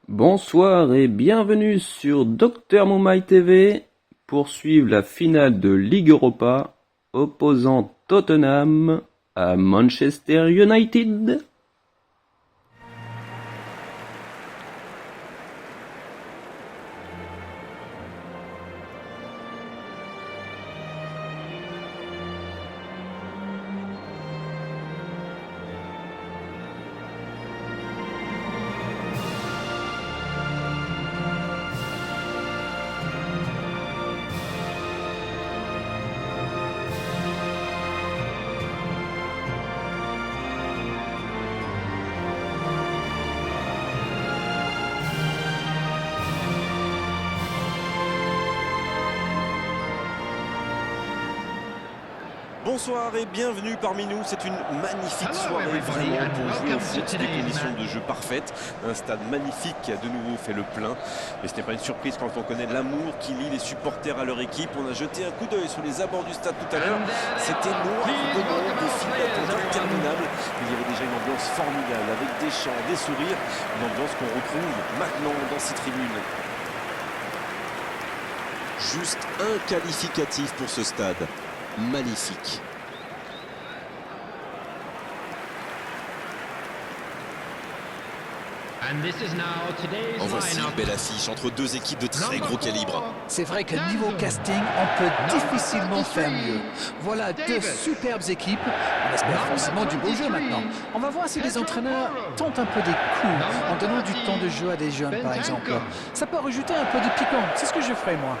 Bonsoir et bienvenue sur Dr Moumaï TV pour suivre la finale de Ligue Europa opposant Tottenham à Manchester United. Bonsoir et bienvenue parmi nous, c'est une magnifique soirée vraiment pour jouer au foot, des conditions de jeu parfaites, un stade magnifique qui a de nouveau fait le plein, mais ce n'est pas une surprise quand on connaît l'amour qui lie les supporters à leur équipe. On a jeté un coup d'œil sur les abords du stade tout à l'heure, c'était noir de monde, des files d'attente interminables, il y avait déjà une ambiance formidable avec des chants, des sourires, une ambiance qu'on retrouve maintenant dans ces tribunes. Juste un qualificatif pour ce stade. Magnifique. En voici une belle affiche entre deux équipes de très gros calibre. C'est vrai que niveau casting, on peut difficilement faire mieux. Voilà deux superbes équipes. On espère forcément du beau jeu maintenant. On va voir si les entraîneurs tentent un peu des coups en donnant du temps de jeu à des jeunes, par exemple. Ça peut rajouter un peu de piquant. C'est ce que je ferai, moi.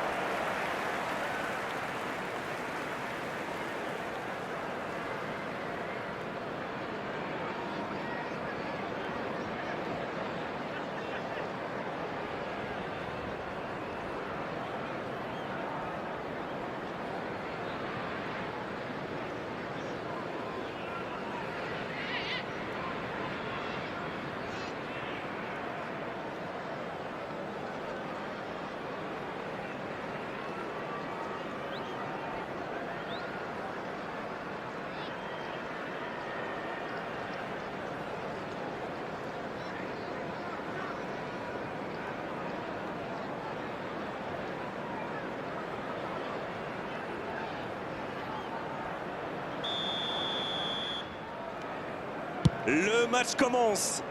Le match commence.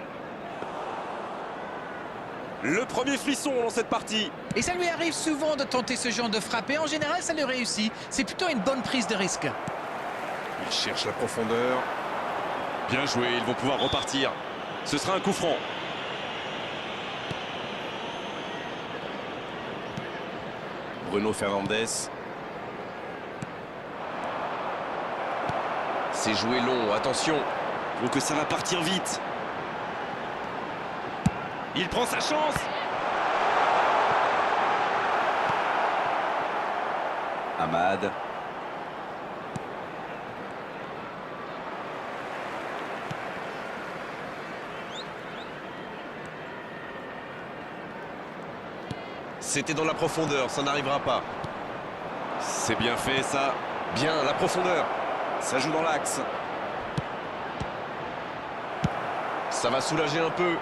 Le premier frisson dans cette partie. Et ça lui arrive souvent de tenter ce genre de frappe. Et en général, ça lui réussit. C'est plutôt une bonne prise de risque. Il cherche la profondeur. Bien joué, ils vont pouvoir repartir. Ce sera un coup franc. Bruno Fernandes. C'est joué long, attention. Donc ça va partir vite. Il prend sa chance. Amad. C'était dans la profondeur, ça n'arrivera pas. C'est bien fait ça. Bien, la profondeur. Ça joue dans l'axe. Ça va soulager un peu.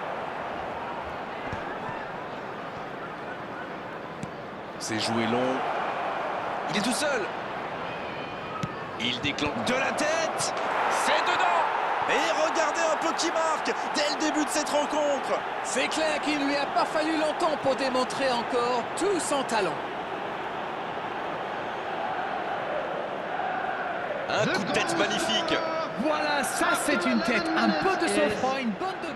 C'est joué long. Il est tout seul. Il déclenche de la tête. C'est dedans. Et regardez un peu qui marque dès le début de cette rencontre. C'est clair qu'il lui a pas fallu longtemps pour démontrer encore tout son talent. Un coup de tête magnifique. Voilà, ça c'est une tête. Un peu de sang-froid, une bonne de...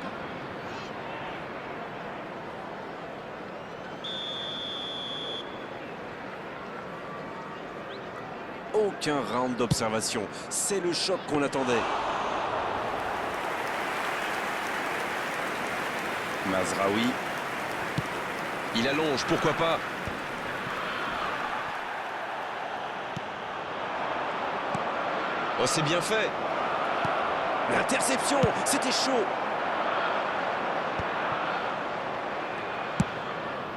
Aucun round d'observation. C'est le choc qu'on attendait. Mazraoui. Il allonge, pourquoi pas. Oh, c'est bien fait. L'interception, c'était chaud.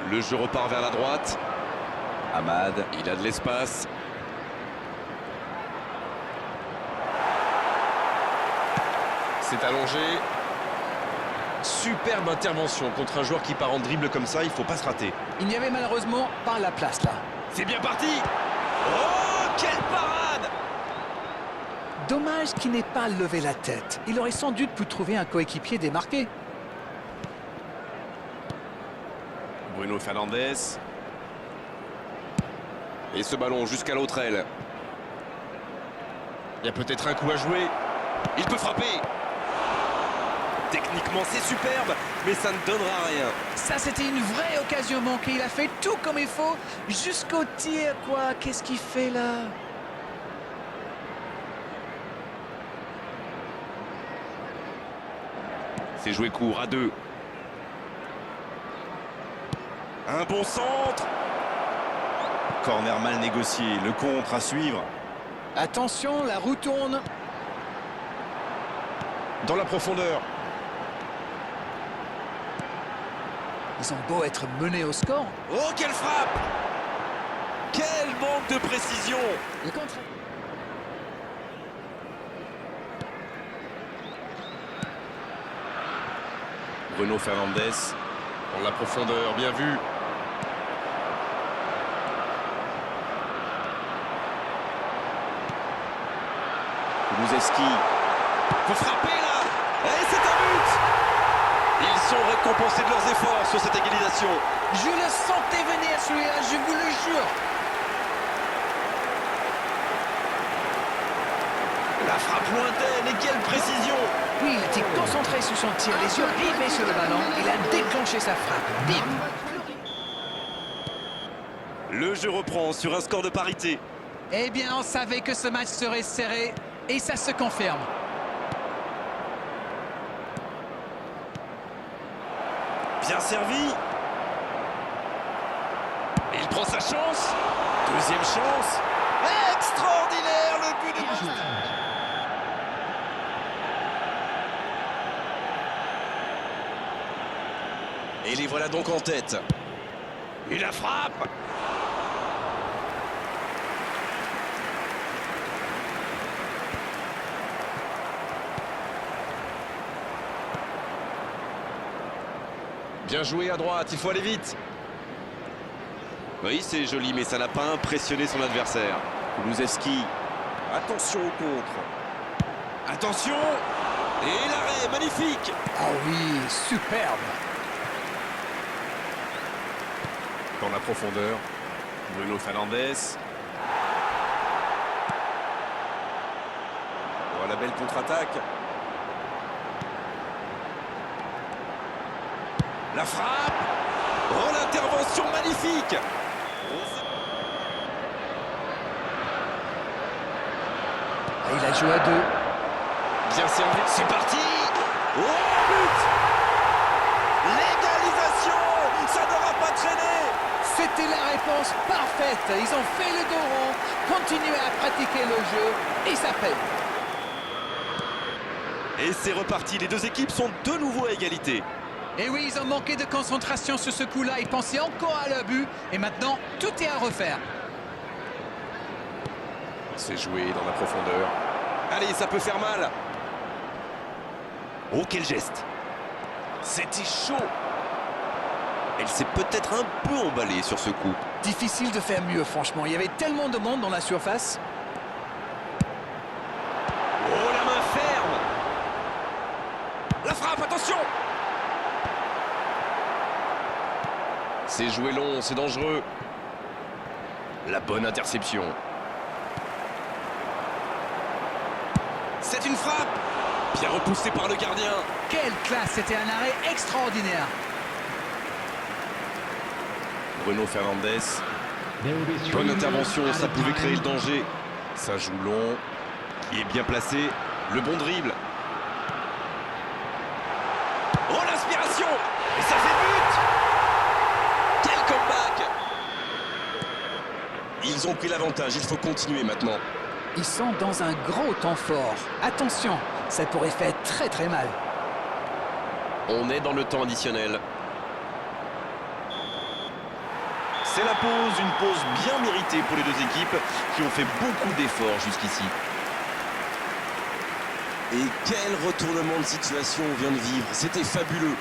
Le jeu repart vers la droite. Amad, il a de l'espace. C'est allongé. Superbe intervention contre un joueur qui part en dribble comme ça, il faut pas se rater. Il n'y avait malheureusement pas la place là. C'est bien parti. Oh, quelle parade! Dommage qu'il n'ait pas levé la tête. Il aurait sans doute pu trouver un coéquipier démarqué. Bruno Fernandes. Et ce ballon jusqu'à l'autre aile. Il y a peut-être un coup à jouer. Il peut frapper. Techniquement, c'est superbe, mais ça ne donnera rien. Ça, c'était une vraie occasion manquée. Il a fait tout comme il faut, jusqu'au tir, quoi. Qu'est-ce qu'il fait là? C'est joué court à 2. Un bon centre. Corner mal négocié, le contre à suivre. Attention, la roue tourne. Dans la profondeur. Ils ont beau être menés au score. Oh, quelle frappe! Quel manque de précision! Le contre. Bruno Fernandes. Dans la profondeur, bien vu. Kulusevski. Faut frapper là! Et c'est un but! Ils sont récompensés de leurs efforts sur cette égalisation. Je le sentais venir celui-là, je vous le jure. La frappe lointaine et quelle précision! Oui, il était concentré sur son tir, les yeux rivés sur le ballon. Il a déclenché sa frappe. Bim. Le jeu reprend sur un score de parité. Eh bien, on savait que ce match serait serré et ça se confirme. Bien servi. Il prend sa chance. Deuxième chance. Extraordinaire le but de Marseille. Et les voilà donc en tête. Et la frappe. Bien joué à droite, il faut aller vite. Oui, c'est joli, mais ça n'a pas impressionné son adversaire. Kulusevski. Attention au contre. Attention. Et l'arrêt, magnifique. Ah oui, superbe. Dans la profondeur, Bruno Fernandes. Oh, la belle contre-attaque. La frappe. Oh, l'intervention magnifique. Il a joué à 2. Bien servi, c'est parti. Oh, but. L'égalisation. Ça n'aura pas traîné. C'était la réponse parfaite. Ils ont fait le dos rond, continué à pratiquer le jeu et ça paye. Et c'est reparti, les deux équipes sont de nouveau à égalité. Et oui, ils ont manqué de concentration sur ce coup-là. Ils pensaient encore à leur but. Et maintenant, tout est à refaire. C'est joué dans la profondeur. Allez, ça peut faire mal. Oh, quel geste. C'était chaud. Elle s'est peut-être un peu emballée sur ce coup. Difficile de faire mieux, franchement. Il y avait tellement de monde dans la surface. Oh, la main ferme. La frappe, attention. C'est joué long, c'est dangereux. La bonne interception. C'est une frappe. Bien repoussé par le gardien. Quelle classe, c'était un arrêt extraordinaire. Bruno Fernandes. Bonne intervention, ça pouvait créer le danger. Ça joue long. Il est bien placé. Le bon dribble. Oh, l'inspiration. Et ça fait but. Quel comeback. Ils ont pris l'avantage, il faut continuer maintenant. Ils sont dans un gros temps fort. Attention, ça pourrait faire très très mal. On est dans le temps additionnel. C'est la pause, une pause bien méritée pour les deux équipes qui ont fait beaucoup d'efforts jusqu'ici. Et quel retournement de situation on vient de vivre, c'était fabuleux.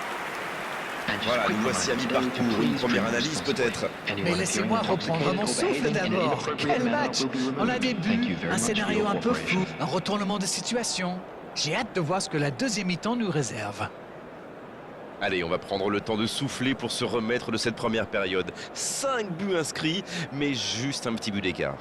Voilà, nous voici à mi-parcours, une première analyse peut-être. Mais laissez-moi reprendre mon souffle d'abord. Quel match! On a des buts, un scénario un peu flou, un retournement de situation. J'ai hâte de voir ce que la deuxième mi-temps nous réserve. Allez, on va prendre le temps de souffler pour se remettre de cette première période. 5 buts inscrits, mais juste un petit but d'écart.